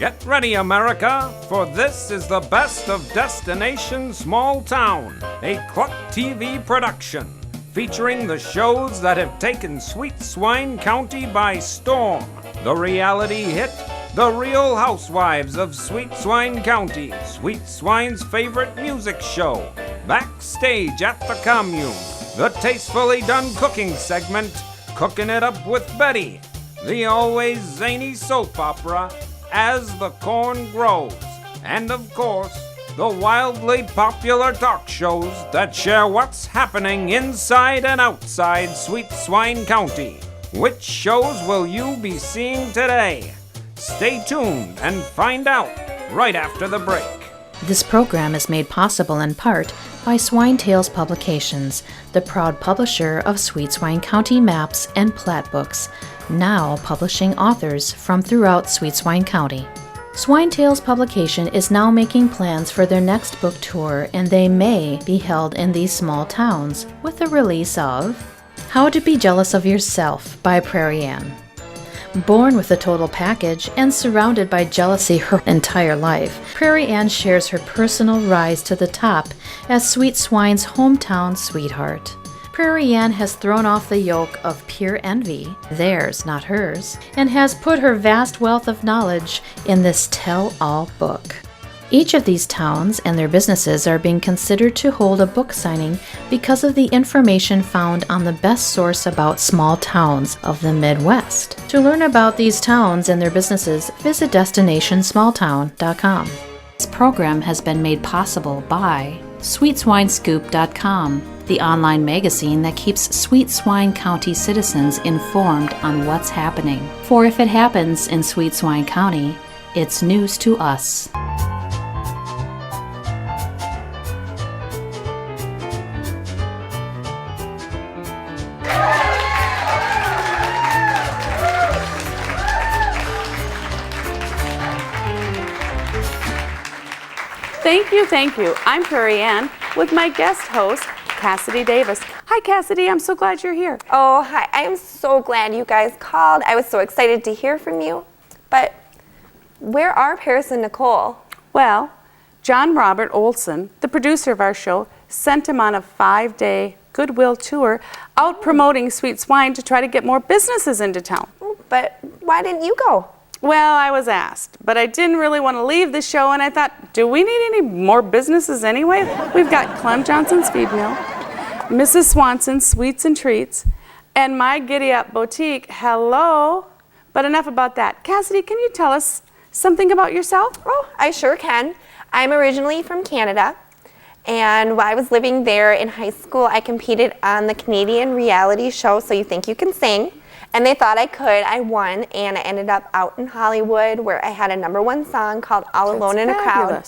Get ready, America, for this is the best of Destination Small Town, a Kluk TV production, featuring the shows that have taken Sweet Swine County by storm. The reality hit, The Real Housewives of Sweet Swine County, Sweet Swine's favorite music show, Backstage at the Commune, the tastefully done cooking segment, Cooking It Up with Betty, the always zany soap opera, As the Corn Grows, and of course, the wildly popular talk shows that share what's happening inside and outside Sweet Swine County. Which shows will you be seeing today? Stay tuned and find out right after the break. This program is made possible in part by Swine Tales Publications, the proud publisher of Sweet Swine County maps and plat books, now publishing authors from throughout Sweet Swine County. Swine Tales Publication is now making plans for their next book tour, and they may be held in these small towns with the release of How to Be Jealous of Yourself by Prairie Ann. Born with a total package and surrounded by jealousy her entire life, Prairie Ann shares her personal rise to the top as Sweet Swine's hometown sweetheart. Prairie Ann has thrown off the yoke of pure envy, theirs, not hers, and has put her vast wealth of knowledge in this tell-all book. Each of these towns and their businesses are being considered to hold a book signing because of the information found on the best source about small towns of the Midwest. To learn about these towns and their businesses, visit DestinationSmallTown.com. This program has been made possible by SweetSwineScoop.com, the online magazine that keeps Sweet Swine County citizens informed on what's happening. For if it happens in Sweet Swine County, it's news to us. Thank you. I'm Prairie Ann with my guest host, Cassidy Davis. Hi, Cassidy. I'm so glad you're here. Oh, hi. I am so glad you guys called. I was so excited to hear from you. But where are Paris and Nicole? Well, John Robert Olson, the producer of our show, sent him on a 5-day goodwill tour out promoting Sweet Swine to try to get more businesses into town. But why didn't you go? Well, I was asked, but I didn't really want to leave the show, and I thought, do we need any more businesses anyway? We've got Clem Johnson's Feed Mill, Mrs. Swanson's Sweets and Treats, and my Giddy Up Boutique. Hello. But enough about that. Cassidy, can you tell us something about yourself? Oh, I sure can. I'm originally from Canada, and while I was living there in high school, I competed on the Canadian reality show, So You Think You Can Sing. And they thought I could. I won, and I ended up out in Hollywood where I had a #1 song called All Alone in a Crowd.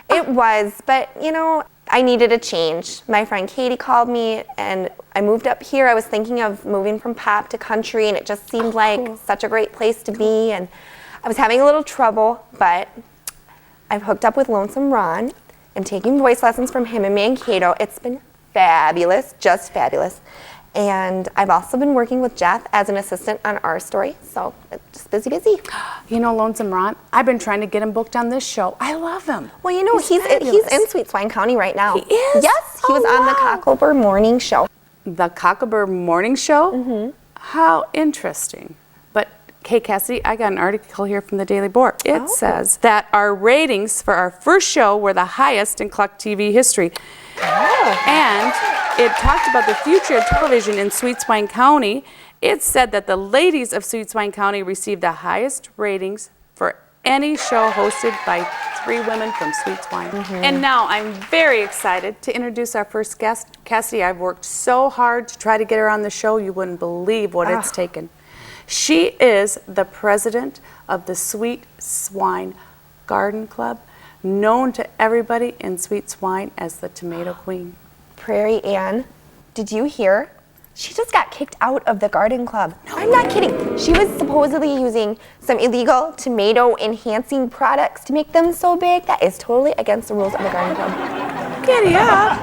It was, but you know, I needed a change. My friend Katie called me, and I moved up here. I was thinking of moving from pop to country, and it just seemed like such a great place to be. And I was having a little trouble, but I've hooked up with Lonesome Ron and taking voice lessons from him in Mankato. It's been fabulous, just fabulous. And I've also been working with Jeff as an assistant on Our Story, so just busy. You know, Lonesome Ron, I've been trying to get him booked on this show. I love him. Well, you know, he's in Sweet Swine County right now. He is? Yes, he was on the Cocklebur morning show. The Cocklebur morning show? Mm-hmm. How interesting. But, hey, Cassidy, I got an article here from the Daily Board. It says that our ratings for our first show were the highest in Kluk TV history. And it talked about the future of television in Sweet Swine County. It said that the ladies of Sweet Swine County received the highest ratings for any show hosted by 3 women from Sweet Swine. And now I'm very excited to introduce our first guest. Cassidy, I've worked so hard to try to get her on the show, you wouldn't believe what it's taken. She is the president of the Sweet Swine Garden Club, known to everybody in Sweet Swine as the Tomato Queen. Prairie Ann, did you hear? She just got kicked out of the garden club. No, I'm not kidding. She was supposedly using some illegal tomato enhancing products to make them so big. That is totally against the rules of the garden club. Giddy up.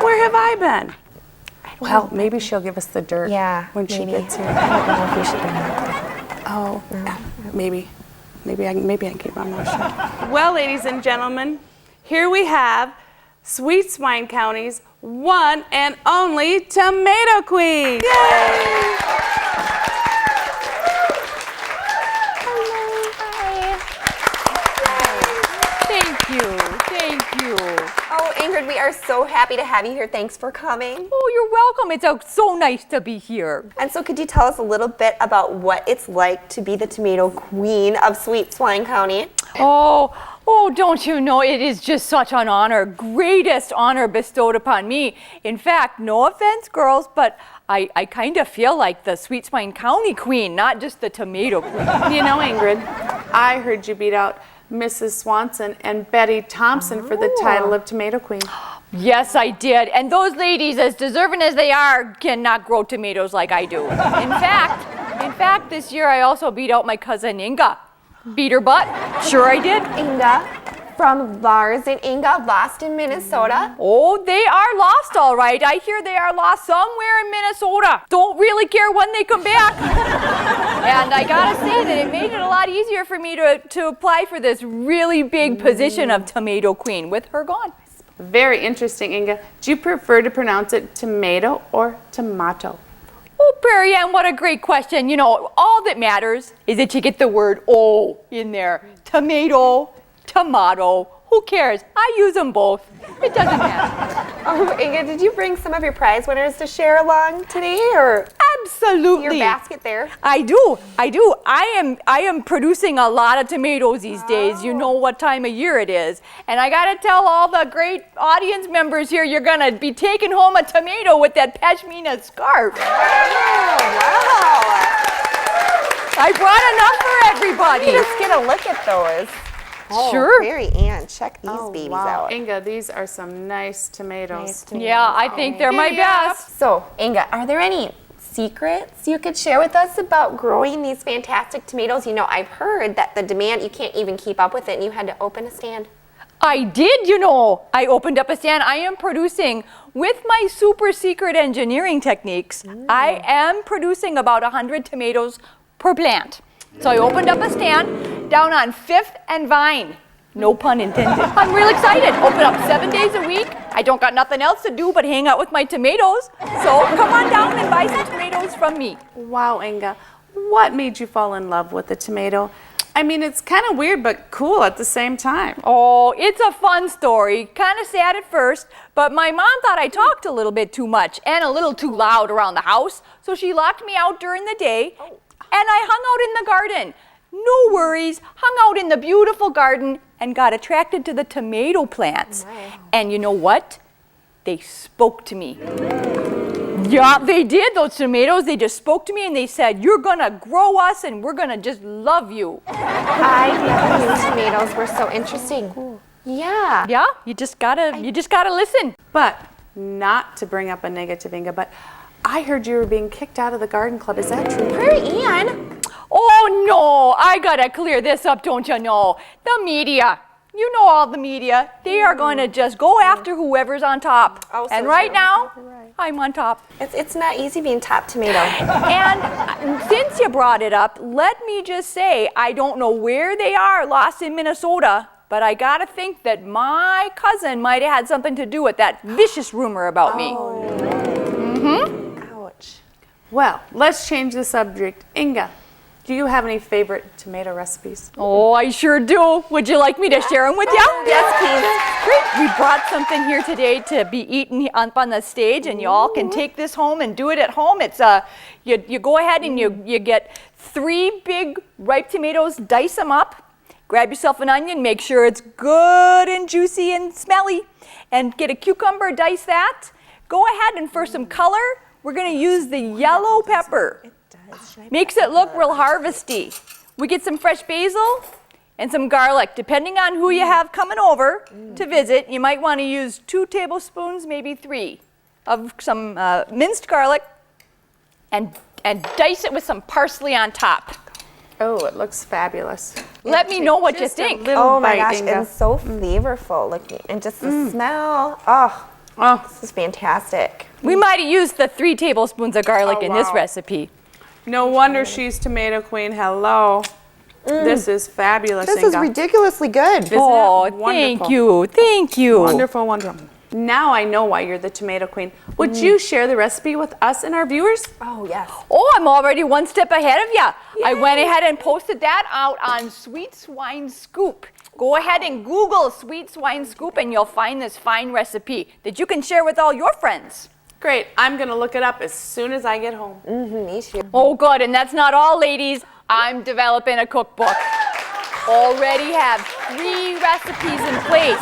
Where have I been? Well, maybe she'll give us the dirt when she gets here. I don't know if we should bring her up there. Oh, maybe. Maybe I can keep my mouth shut. Well, ladies and gentlemen, here we have Sweet Swine County's one and only Tomato Queen. Yay! Thank you. Oh, Ingrid, we are so happy to have you here. Thanks for coming. Oh, you're welcome. It's so nice to be here. And so could you tell us a little bit about what it's like to be the Tomato Queen of Sweet Swine County? Oh, don't you know, it is just such an honor, greatest honor bestowed upon me. In fact, no offense, girls, but I kind of feel like the Sweet Swine County Queen, not just the Tomato Queen. You know, Ingrid, I heard you beat out Mrs. Swanson and Betty Thompson for the title of Tomato Queen. Yes, I did. And those ladies, as deserving as they are, cannot grow tomatoes like I do. In fact, this year I also beat out my cousin Inga. Beat her butt. Sure I did. Inga, from Lars and Inga, lost in Minnesota. Oh, they are lost all right. I hear they are lost somewhere in Minnesota. Don't really care when they come back. And I gotta say that it made it a lot easier for me to apply for this really big position of Tomato Queen with her gone. Very interesting, Inga. Do you prefer to pronounce it tomato or tomato? Oh, Prairie Ann, what a great question. You know, all that matters is that you get the word "o" in there. Tomato, tomato, who cares? I use them both. It doesn't matter. Oh, Inga, did you bring some of your prize winners to share along today, or Absolutely. your basket there? I do. I am producing a lot of tomatoes these days. You know what time of year it is. And I gotta tell all the great audience members here, you're gonna be taking home a tomato with that pashmina scarf. Wow. I brought enough for everybody. Let's get a look at those. Oh, Sure. Prairie Ann, check these babies out. Inga, these are some nice tomatoes. Yeah, I think they're my best. So, Inga, are there any secrets you could share with us about growing these fantastic tomatoes? You know, I've heard that the demand, you can't even keep up with it, and you had to open a stand. I did, you know. I opened up a stand. I am producing, with my super secret engineering techniques, I am producing about 100 tomatoes per plant. So I opened up a stand down on 5th and Vine. No pun intended. I'm real excited. Open up 7 days a week. I don't got nothing else to do but hang out with my tomatoes. So come on down and buy some tomatoes from me. Wow, Inga, what made you fall in love with the tomato? I mean, it's kind of weird but cool at the same time. Oh, it's a fun story. Kind of sad at first, but my mom thought I talked a little bit too much and a little too loud around the house, so she locked me out during the day, and I hung out in the garden. No worries, hung out in the beautiful garden and got attracted to the tomato plants. And you know what? They spoke to me. Yeah, they did, those tomatoes. They just spoke to me and they said, "You're gonna grow us and we're gonna just love you." I never knew tomatoes were so interesting. Cool. Yeah. Yeah, you just gotta listen. But not to bring up a negative, Inga, but I heard you were being kicked out of the garden club. Is that true? Prairie Ann. Oh no, I gotta clear this up, don't you know? The media. You know all the media. They are going to just go after whoever's on top. Oh, so and right true. now, I'm on top. It's not easy being top tomato. And since you brought it up, let me just say, I don't know where they are lost in Minnesota, but I gotta think that my cousin might have had something to do with that vicious rumor about me. Ouch. Well, let's change the subject. Inga, do you have any favorite tomato recipes? Oh, I sure do. Would you like me to share them with you? Yes, please. Great. We brought something here today to be eaten up on the stage, and you all can take this home and do it at home. It's you go ahead and you get 3 big ripe tomatoes, dice them up, grab yourself an onion, make sure it's good and juicy and smelly, and get a cucumber, dice that. Go ahead and for some color, we're going to use the yellow pepper. Makes it look real harvesty. We get some fresh basil and some garlic. Depending on who you have coming over to visit, you might want to use 2 tablespoons, maybe 3, of some minced garlic, and dice it with some parsley on top. Oh, it looks fabulous. Let me know what you think. Oh my gosh, it's so flavorful looking. And just the smell. Oh, this is fantastic. We might have used the 3 tablespoons of garlic in this recipe. No wonder she's Tomato Queen. Hello. This is fabulous, This is Inga. ridiculously good. Isn't it Oh, wonderful? thank you. Thank you. Wonderful, wonderful. Now I know why you're the tomato queen. Would you share the recipe with us and our viewers? Oh, yes. Oh, I'm already one step ahead of you. I went ahead and posted that out on Sweet Swine Scoop. Go ahead and Google Sweet Swine Scoop and you'll find this fine recipe that you can share with all your friends. Great. I'm going to look it up as soon as I get home. Me too. Oh, good. And that's not all, ladies. I'm developing a cookbook. Already have 3 recipes in place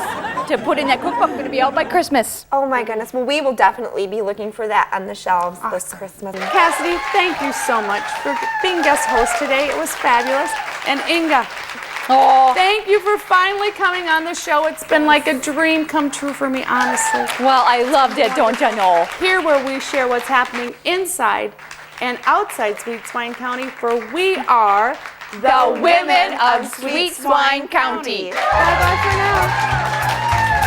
to put in that cookbook. Going to be out by Christmas. Oh my goodness. Well, we will definitely be looking for that on the shelves this Christmas. Cassidy, thank you so much for being guest host today. It was fabulous. And Inga, thank you for finally coming on the show. It's been like a dream come true for me, honestly. Well, I loved it, don't you know? Here where we share what's happening inside and outside Sweet Swine County, for we are The Women of Sweet Swine County. Bye-bye for now.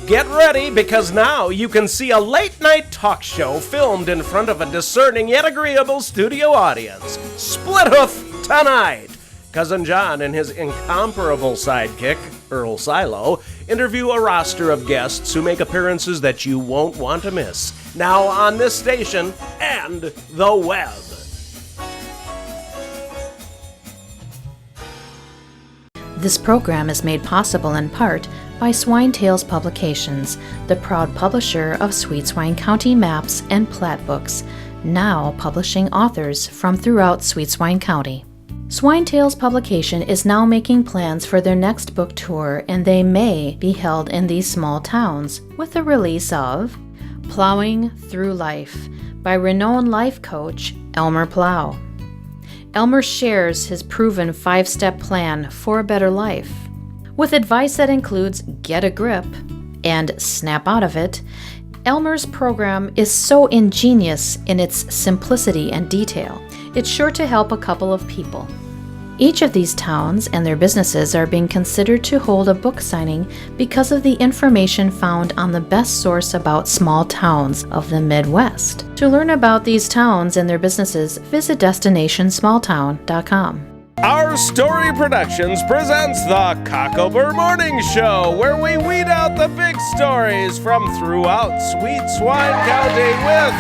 Get ready, because now you can see a late-night talk show filmed in front of a discerning yet agreeable studio audience. Split Hoof tonight. Cousin John and his incomparable sidekick, Earl Silo, interview a roster of guests who make appearances that you won't want to miss. Now on this station and the web. This program is made possible in part by Swine Tales Publications, the proud publisher of Sweet Swine County maps and plat books, now publishing authors from throughout Sweet Swine County. Swine Tales Publication is now making plans for their next book tour, and they may be held in these small towns with the release of Plowing Through Life by renowned life coach Elmer Plow. Elmer shares his proven 5-step plan for a better life. With advice that includes get a grip and snap out of it, Elmer's program is so ingenious in its simplicity and detail. It's sure to help a couple of people. Each of these towns and their businesses are being considered to hold a book signing because of the information found on the best source about small towns of the Midwest. To learn about these towns and their businesses, visit DestinationSmallTown.com. Our Story Productions presents the Cocklebur Morning Show, where we weed out the big stories from throughout Sweet Swine County with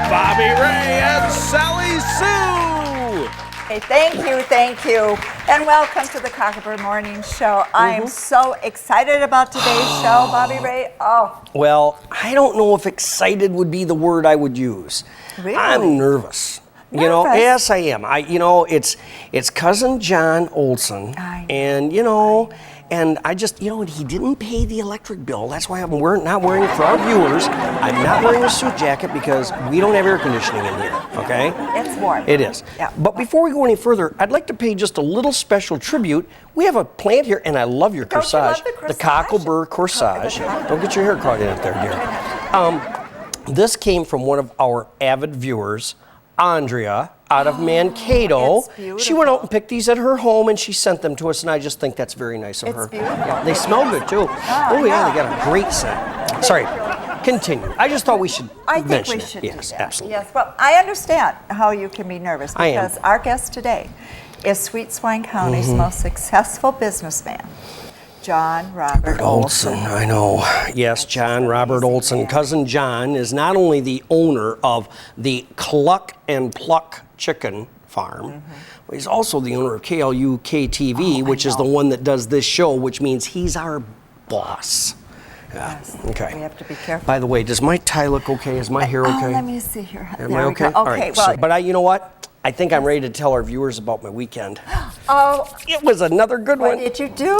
Bobby Ray and Sally Sue. Hey, thank you, and welcome to the Cocklebur Morning Show. I am so excited about today's show, Bobby Ray. Oh, Well, I don't know if excited would be the word I would use. Really? I'm nervous. You know, Nervous? yes, I am. It's cousin John Olson, I know, and I just, and he didn't pay the electric bill. That's why I'm not wearing for our viewers. I'm not wearing a suit jacket because we don't have air conditioning in here. Okay? it's warm. It is. Yeah. But before we go any further, I'd like to pay just a little special tribute. We have a plant here, and I love your Don't you corsage. love the corsage? Cocklebur corsage. Don't get your hair caught in it there, dear. This came from one of our avid viewers, Andrea, out of Mankato. it's beautiful. She went out and picked these at her home, and she sent them to us, and I just think that's very nice of It's her. beautiful. Yeah, they smell good, too. Oh, yeah, they got a great scent. Sorry, continue. I just thought we should I think mention we it. should Yes, do that. absolutely. Yes, well, I understand how you can be nervous I am. because our guest today is Sweet Swine County's most successful businessman, John Robert Olson, I know. Yes, John Robert Olson. Cousin John is not only the owner of the Kluk and Pluck chicken farm, but he's also the owner of KLU KTV, which is the one that does this show, which means he's our boss. Yeah. Yes. Okay. We have to be careful. By the way, does my tie look okay? Is my hair okay? Let me see here. Am There I we okay? go. All Okay, right. well, But you know what? I think I'm ready to tell our viewers about my weekend. oh, It was another good what one. did you do?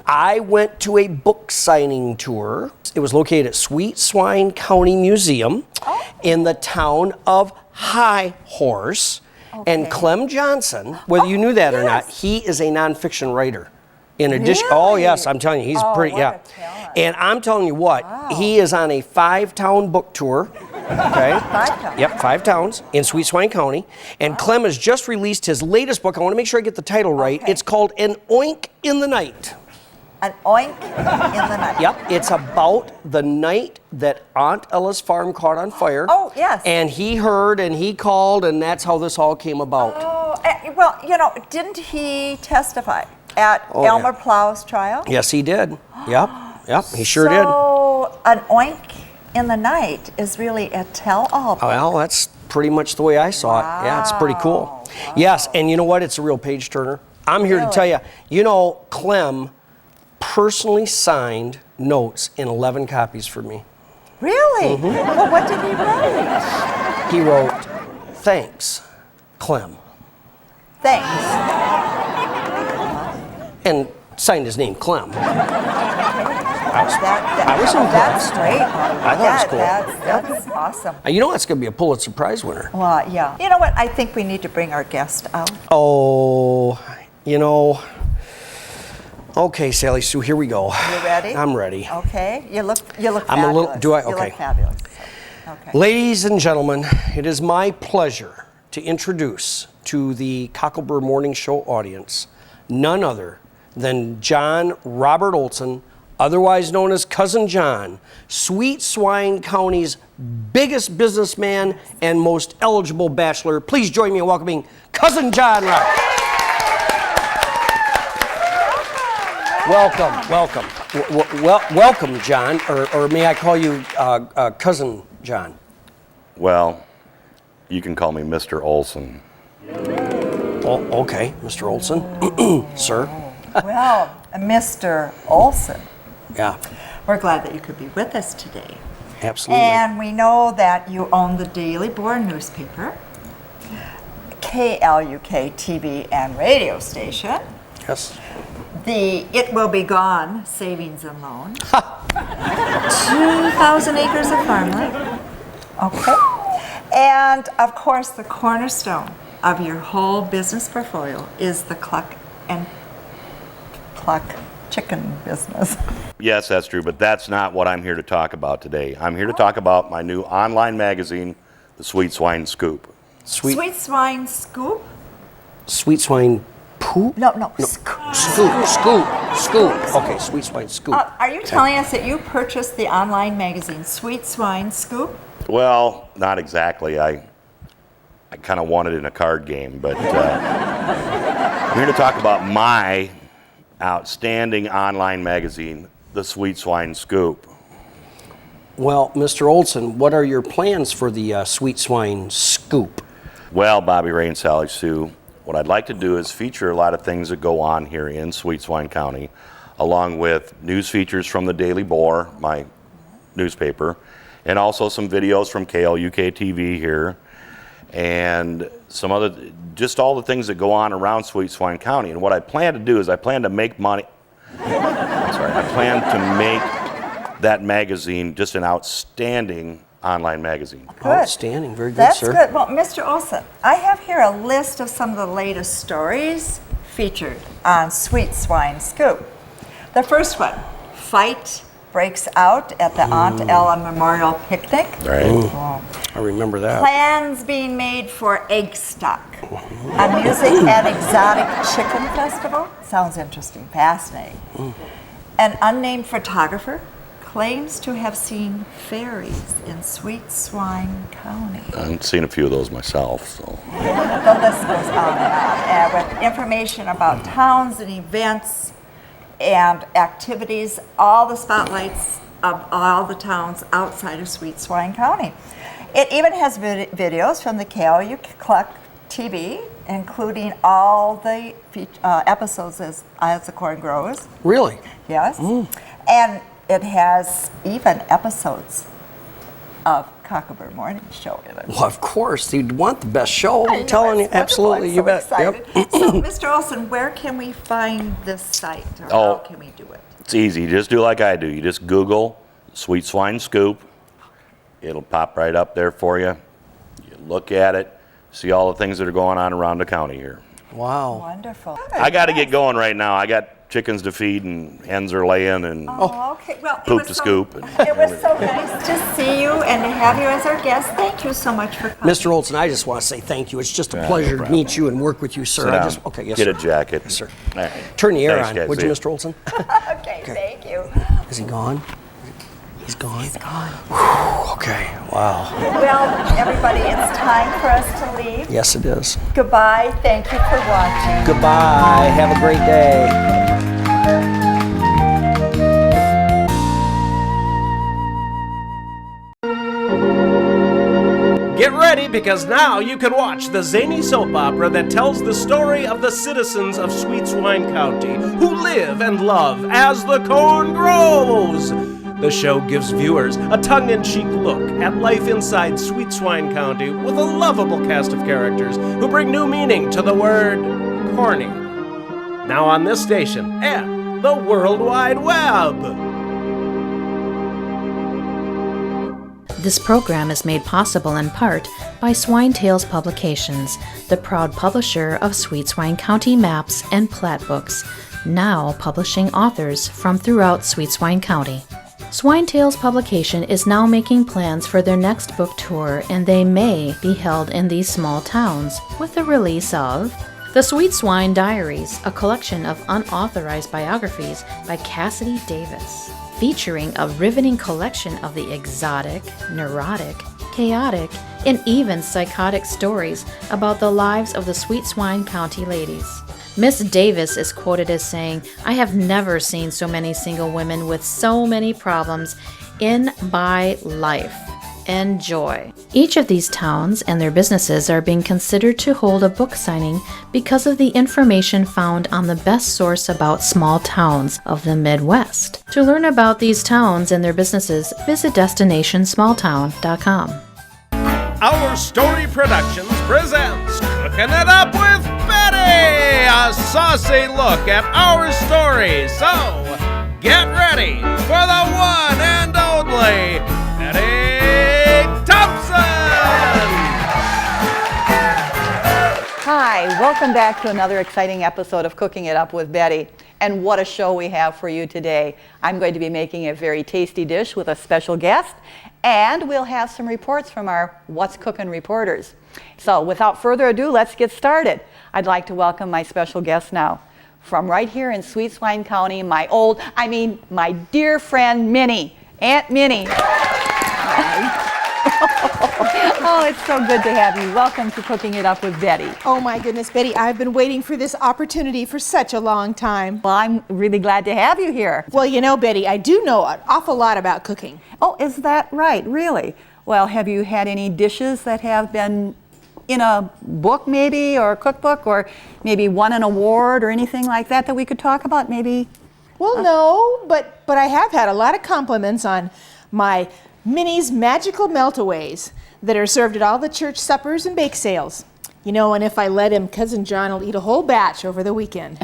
I went to a book signing tour. It was located at Sweet Swine County Museum in the town of High Horse. And Okay. Clem Johnson, whether you knew that or not, yes. he is a nonfiction writer In addition, Really? oh yes, I'm telling you, he's pretty, what yeah. a talent. And I'm telling you what, he is on a 5-town book tour. Okay. 5 towns. Yep, 5 towns in Sweet Swine County. And Clem has just released his latest book. I want to make sure I get the title right. Okay. It's called An Oink in the Night. An oink in the night. Yep, it's about the night that Aunt Ella's farm caught on fire. Oh, yes. And he heard and he called, and that's how this all came about. Oh, well, you know, didn't he testify at Oh, yeah. Elmer Plow's trial? Yes, he did. Yep, he sure did. So, an oink in the night is really a tell-all. Well, that's pretty much the way I saw it. Yeah, it's pretty cool. Wow. Yes, and you know what? It's a real page turner. I'm here to Really? tell you, you know, Clem personally signed notes in 11 copies for me. Really? Mm-hmm. Well, what did he write? He wrote, "Thanks, Clem," Thanks. and signed his name, Clem. I was That's impressed. great. I thought it was cool. That's awesome. You know that's going to be a Pulitzer Prize winner. Well, yeah. You know what? I think we need to bring our guest out. Oh, you know. Okay, Sally Sue, here we go. You ready? I'm ready. Okay. You look fabulous. I'm a little- do I? You Okay. look fabulous. Okay. Ladies and gentlemen, it is my pleasure to introduce to the Cocklebur Morning Show audience none other than John Robert Olson, otherwise known as Cousin John, Sweet Swine County's biggest businessman and most eligible bachelor. Please join me in welcoming Cousin John Robert. Welcome. Welcome, John, or may I call you Cousin John? Well, you can call me Mr. Olson. Oh, okay, Mr. Olson, sir. Well, Mr. Olson, Yeah, we're glad that you could be with us today. absolutely. And we know that you own the Daily Boar newspaper, KLUK TV and radio station, Yes. the It Will Be Gone Savings and Loan, 2,000 acres of farmland, okay, and of course the cornerstone of your whole business portfolio is the Kluk chicken business. Yes, that's true, but that's not what I'm here to talk about today. I'm here to talk about my new online magazine, The Sweet Swine Scoop. Sweet Swine Scoop? Sweet Swine Poop? No. Scoop. Scoop. Okay, Sweet Swine Scoop. Are you telling us that you purchased the online magazine Sweet Swine Scoop? Well, not exactly. I kind of won it in a card game, but I'm here to talk about my outstanding online magazine, The Sweet Swine Scoop. Well, Mr. Olson, what are your plans for the Sweet Swine Scoop? Well, Bobby Ray and Sally Sue, what I'd like to do is feature a lot of things that go on here in Sweet Swine County, along with news features from the Daily Boar, my newspaper, and also some videos from KLUK TV here, and some other, just all the things that go on around Sweet Swine County. And what I plan to do is I plan to make money. I plan to make that magazine just an outstanding online magazine. Good. Outstanding, very good, That's sir. good. Well, Mr. Olson, I have here a list of some of the latest stories featured on Sweet Swine Scoop. The first one, fight breaks out at the Aunt Ella Memorial Picnic. Right? I remember that. Plans being made for egg stock. A music and exotic chicken festival. Sounds interesting, fascinating. An unnamed photographer claims to have seen fairies in Sweet Swine County. I've seen a few of those myself. So. The list goes on and on, with information about towns and events and activities, all the spotlights of all the towns outside of Sweet Swine County. It even has videos from the Kluk TV, including all the episodes as the corn grows. Really? Yes. And it has even episodes of Cocklebur Morning Show in it. Well, of course, you'd want the best show. I I'm know, telling you, it's wonderful. absolutely, I'm you so bet. excited. Yep. So, Mr. Olson, where can we find this site, or how can we do it? It's easy. You just do like I do. You just Google Sweet Swine Scoop. It'll pop right up there for you. You look at it, see all the things that are going on around the county here. Wow. Wonderful. I got to get going right now. I got chickens to feed and hens are laying and Oh, okay. Well, poop to scoop. It was so nice to see you and to have you as our guest. Thank you so much for coming. Mr. Olson, I just want to say thank you. It's just a pleasure to meet you and work with you, sir. Sit down. Okay, yes, Get sir. a jacket. Yes, sir. All right. Turn the air Thanks, on, guys. would See you, ya. Mr. Olson? Okay, thank you. Is he gone? He's gone? He's gone. Whew, okay, wow. Well, everybody, it's time for us to leave. Yes, it is. Goodbye. Thank you for watching. Goodbye. Have a great day. Get ready, because now you can watch the zany soap opera that tells the story of the citizens of Sweet Swine County who live and love as the corn grows. The show gives viewers a tongue-in-cheek look at life inside Sweet Swine County with a lovable cast of characters who bring new meaning to the word corny. Now on this station and the World Wide Web. This program is made possible in part by Swine Tales Publications, the proud publisher of Sweet Swine County maps and plat books, now publishing authors from throughout Sweet Swine County. Swine Tales Publication is now making plans for their next book tour, and they may be held in these small towns with the release of The Sweet Swine Diaries, a collection of unauthorized biographies by Cassidy Davis, featuring a riveting collection of the exotic, neurotic, chaotic, and even psychotic stories about the lives of the Sweet Swine County ladies. Miss Davis is quoted as saying, "I have never seen so many single women with so many problems in my life. Enjoy." Each of these towns and their businesses are being considered to hold a book signing because of the information found on the best source about small towns of the Midwest. To learn about these towns and their businesses, visit DestinationSmallTown.com. Our Story Productions presents Cooking It Up with Betty, a saucy look at our stories. So, get ready for the one and only Betty Thompson! Hi, welcome back to another exciting episode of Cooking It Up with Betty. And what a show we have for you today. I'm going to be making a very tasty dish with a special guest, and we'll have some reports from our What's Cookin' reporters. So without further ado, let's get started. I'd like to welcome my special guest now. From right here in Sweet Swine County, my dear friend Minnie, Aunt Minnie. Oh, it's so good to have you. Welcome to Cooking It Up with Betty. Oh my goodness, Betty, I've been waiting for this opportunity for such a long time. Well, I'm really glad to have you here. Well, you know, Betty, I do know an awful lot about cooking. Oh, is that right? Really? Well, have you had any dishes that have been in a book maybe, or a cookbook, or maybe won an award or anything like that that we could talk about maybe? Well, no, but I have had a lot of compliments on my Minnie's magical meltaways that are served at all the church suppers and bake sales. You know, and if I let him, Cousin John will eat a whole batch over the weekend.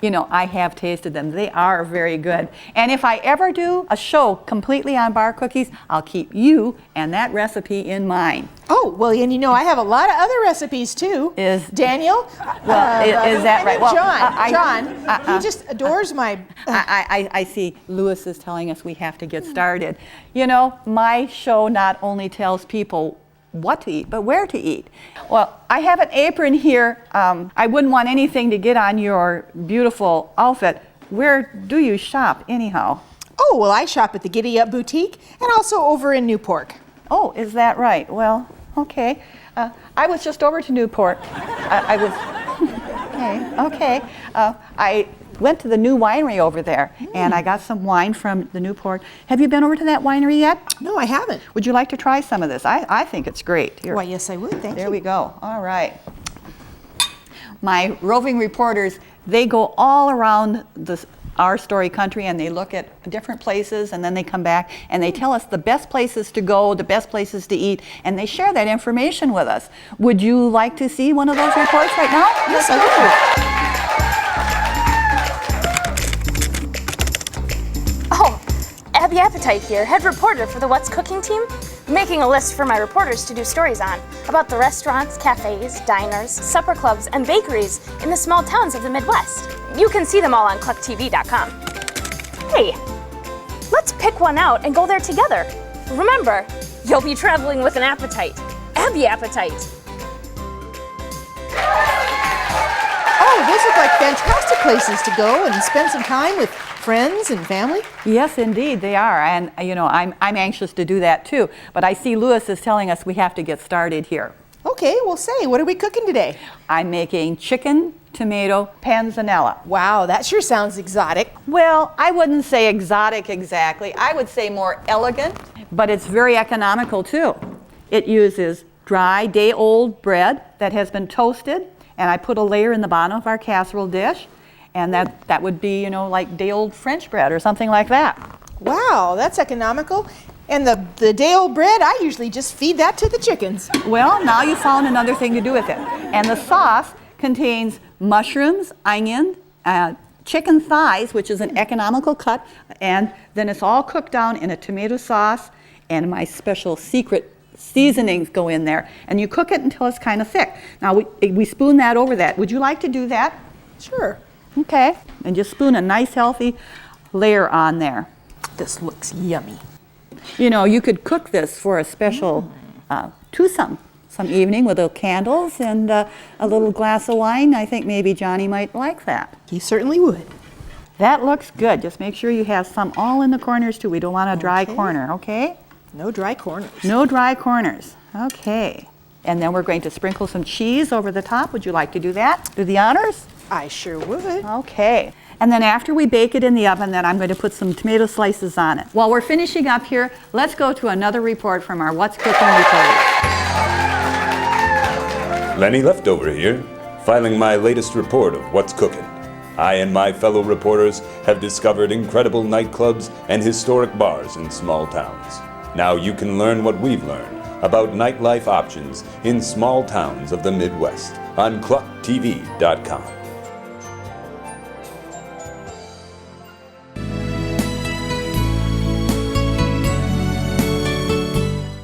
You know, I have tasted them. They are very good. And if I ever do a show completely on bar cookies, I'll keep you and that recipe in mind. Oh, well, and you know, I have a lot of other recipes too. Is Daniel? Well, is that right? Well, John, he just adores my... I see Lewis is telling us we have to get started. You know, my show not only tells people what to eat, but where to eat. Well, I have an apron here. I wouldn't want anything to get on your beautiful outfit. Where do you shop anyhow? Oh, well, I shop at the Giddy Up Boutique and also over in Newport. Oh, is that right? Well, okay. I was just over to Newport. I was, okay. I went to the new winery over there, and I got some wine from the Newport. Have you been over to that winery yet? No, I haven't. Would you like to try some of this? I think it's great. Here. Why, yes, I would. Thank you. There we go. All right. My roving reporters, they go all around our story country, and they look at different places, and then they come back and they tell us the best places to go, the best places to eat, and they share that information with us. Would you like to see one of those reports right now? Yes, I would. Oh, Abby Appetite here, head reporter for the What's Cooking team. Making a list for my reporters to do stories on about the restaurants, cafes, diners, supper clubs, and bakeries in the small towns of the Midwest. You can see them all on KlukTV.com. Hey, let's pick one out and go there together. Remember, you'll be traveling with an appetite. Abby appetite. Oh, those look like fantastic places to go and spend some time with friends and family. Yes, indeed, they are. And, I'm anxious to do that too. But I see Lewis is telling us we have to get started here. Okay, well, say, what are we cooking today? I'm making chicken tomato panzanella. Wow, that sure sounds exotic. Well, I wouldn't say exotic exactly. I would say more elegant, but it's very economical too. It uses dry, day-old bread that has been toasted, and I put a layer in the bottom of our casserole dish, and that would be, like day-old French bread or something like that. Wow, that's economical. And the day-old bread, I usually just feed that to the chickens. Well, now you found another thing to do with it. And the sauce contains mushrooms, onion, chicken thighs, which is an economical cut, and then it's all cooked down in a tomato sauce, and my special secret seasonings go in there. And you cook it until it's kind of thick. Now, we spoon that over that. Would you like to do that? Sure. Okay. And just spoon a nice, healthy layer on there. This looks yummy. You could cook this for a special twosome some evening with little candles and a little glass of wine. I think maybe Johnny might like that. He certainly would. That looks good. Just make sure you have some all in the corners too. We don't want a dry corner, okay? No dry corners. No dry corners. Okay. And then we're going to sprinkle some cheese over the top. Would you like to do that? Do the honors? I sure would. Okay. And then after we bake it in the oven, then I'm going to put some tomato slices on it. While we're finishing up here, let's go to another report from our What's Cooking reporter. Lenny Leftover here, filing my latest report of What's Cooking. I and my fellow reporters have discovered incredible nightclubs and historic bars in small towns. Now you can learn what we've learned about nightlife options in small towns of the Midwest on KlukTV.com.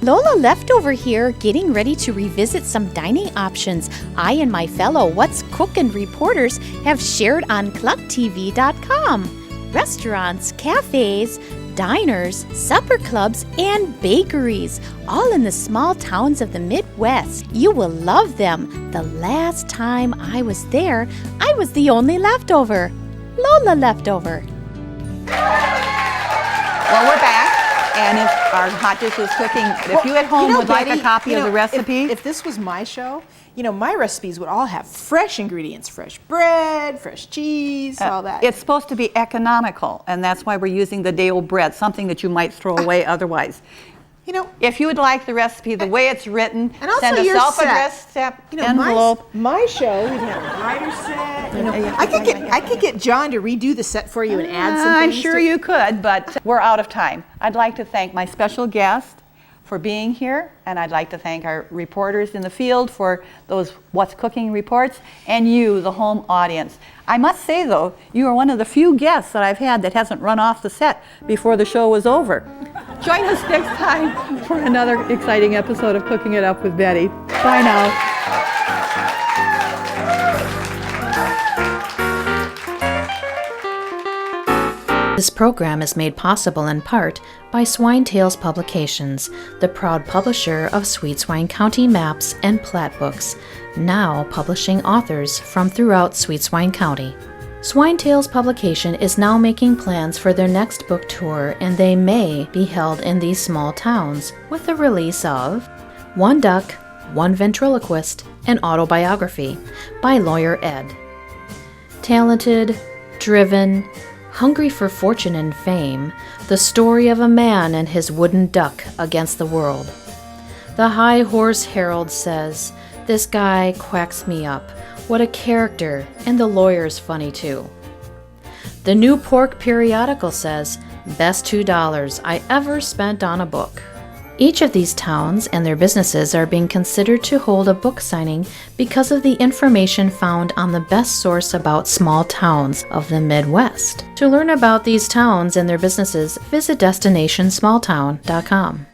Lola Leftover here, getting ready to revisit some dining options I and my fellow What's Cookin' reporters have shared on KlukTV.com. Restaurants, cafes, diners, supper clubs, and bakeries, all in the small towns of the Midwest. You will love them. The last time I was there, I was the only leftover. Lola Leftover. Well, we're back. And if our hot dish is cooking, if you at home would like a copy of the recipe. If this was my show, my recipes would all have fresh ingredients, fresh bread, fresh cheese, all that. It's supposed to be economical, and that's why we're using the day-old bread, something that you might throw away otherwise. If you would like the recipe the way it's written, and also send a self-addressed envelope. My show, we'd have a writer set. I could get John to redo the set for you and add some I'm things. sure you could, but we're out of time. I'd like to thank my special guest for being here, and I'd like to thank our reporters in the field for those What's Cooking reports, and you, the home audience. I must say, though, you are one of the few guests that I've had that hasn't run off the set before the show was over. Join us next time for another exciting episode of Cooking It Up with Betty. Bye now. This program is made possible in part by Swine Tales Publications, the proud publisher of Sweet Swine County maps and plat books, now publishing authors from throughout Sweet Swine County. Swine Tales Publication is now making plans for their next book tour, and they may be held in these small towns with the release of One Duck, One Ventriloquist, an Autobiography by Lawyer Ed. Talented, driven, hungry for fortune and fame, the story of a man and his wooden duck against the world. The High Horse Herald says, "This guy quacks me up. What a character, and the lawyer's funny too." The New Pork Periodical says, "Best $2 I ever spent on a book." Each of these towns and their businesses are being considered to hold a book signing because of the information found on the best source about small towns of the Midwest. To learn about these towns and their businesses, visit destinationsmalltown.com.